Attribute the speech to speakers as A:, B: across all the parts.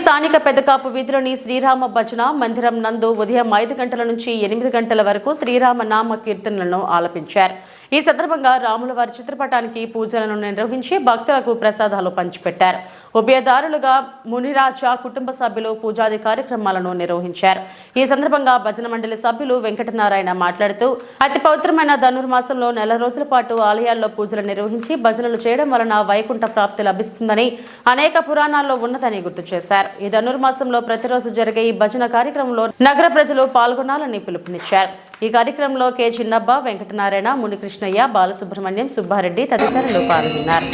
A: స్థానిక పెద్దకాపు వీధిలోని శ్రీరామ భజన మందిరం నందు ఉదయం 5 గంటల నుంచి 8 గంటల వరకు శ్రీరామ నామ కీర్తనలను ఆలపించారు. ఈ సందర్భంగా రాముల వారి చిత్రపటానికి పూజలను నిర్వహించి భక్తులకు ప్రసాదాలు పంచిపెట్టారు. ఉభయదారులుగా మునిరాజా కుటుంబ సభ్యులు పూజాది కార్యక్రమాలను నిర్వహించారు. ఈ సందర్భంగా భజన మండలి సభ్యులు వెంకటనారాయణ మాట్లాడుతూ అతి పవిత్రమైన ధనుర్మాసంలో 4 రోజుల పాటు ఆలయాల్లో పూజలు నిర్వహించి భజనలు చేయడం వలన వైకుంఠ ప్రాప్తి లభిస్తుందని అనేక పురాణాల్లో ఉన్నదని గుర్తు చేశారు. ఈ ధనుర్మాసంలో ప్రతిరోజు జరిగే ఈ భజన కార్యక్రమంలో నగర ప్రజలు పాల్గొనాలని పిలుపునిచ్చారు. ఈ కార్యక్రమంలో కె చిన్నబ్బ, వెంకటనారాయణ, మునికృష్ణయ్య, బాలసుబ్రహ్మణ్యం, సుబ్బారెడ్డి తదితరులు పాల్గొన్నారు.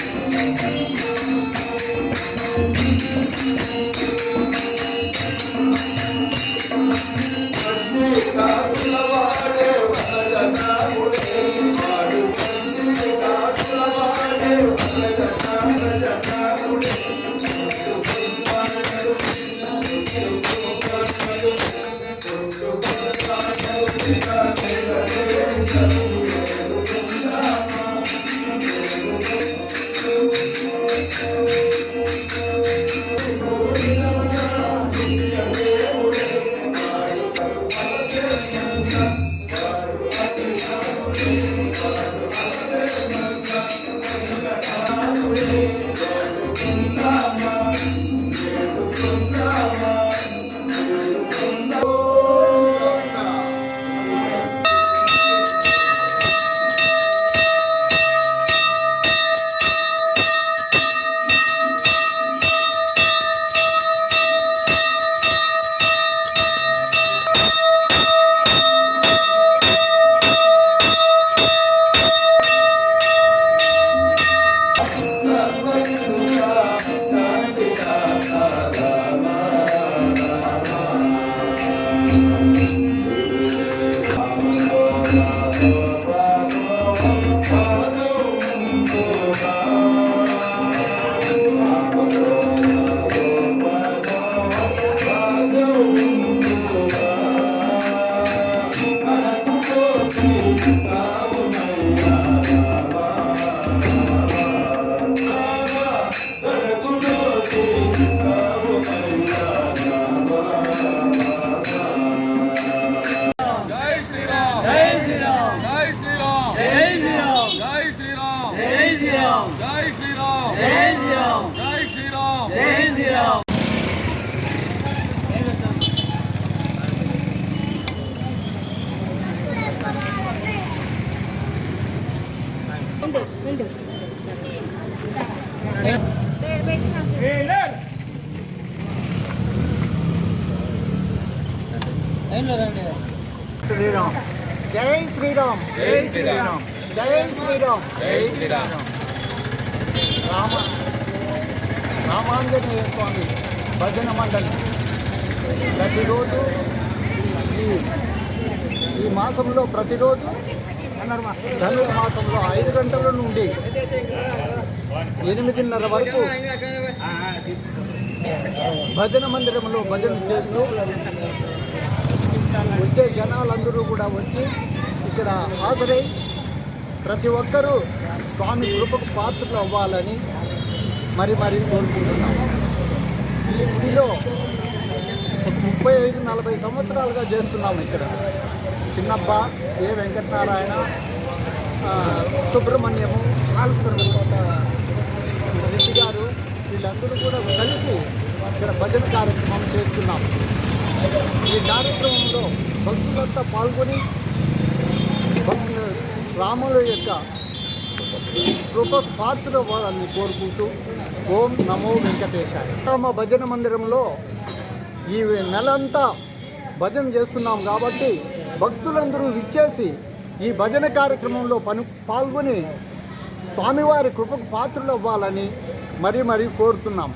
B: శ్రీరామ్ జై శ్రీరామ్ జై శ్రీరామ్ జై శ్రీరామ్ జై శ్రీరామ్. రామాంజనేయ స్వామి భజన మండలి ప్రతిరోజు ఈ మాసంలో ప్రతిరోజు ధనుర్మాసంలో 5 గంటల నుండి 8:30 వరకు భజన మందిరంలో భజన చేస్తూ వచ్చే జనాలందరూ కూడా వచ్చి ఇక్కడ హాజరై ప్రతి ఒక్కరూ స్వామి కృపకు పాత్రలు అవ్వాలని మరి కోరుకుంటున్నాం. ఈ గుడిలో 35-40 సంవత్సరాలుగా చేస్తున్నాము. ఇక్కడ చిన్నబ్బ, ఏ వెంకటనారాయణ, సుబ్రహ్మణ్యము, రెడ్డి గారు వీళ్ళందరూ కూడా కలిసి ఇక్కడ భజన కార్యక్రమం చేస్తున్నాం. ఈ కార్యక్రమంలో భక్తులంతా పాల్గొని రాముల యొక్క కృప పాత్ర వాళ్ళని కోరుకుంటూ ఓం నమో వెంకటేశాయ. రామ భజన మందిరంలో ఈ నెలంతా భజన చేస్తున్నాం కాబట్టి భక్తులందరూ విచ్చేసి ఈ భజన కార్యక్రమంలో పాల్గొని స్వామివారి కృపకు పాత్రలు అవ్వాలని మరీ కోరుతున్నాం.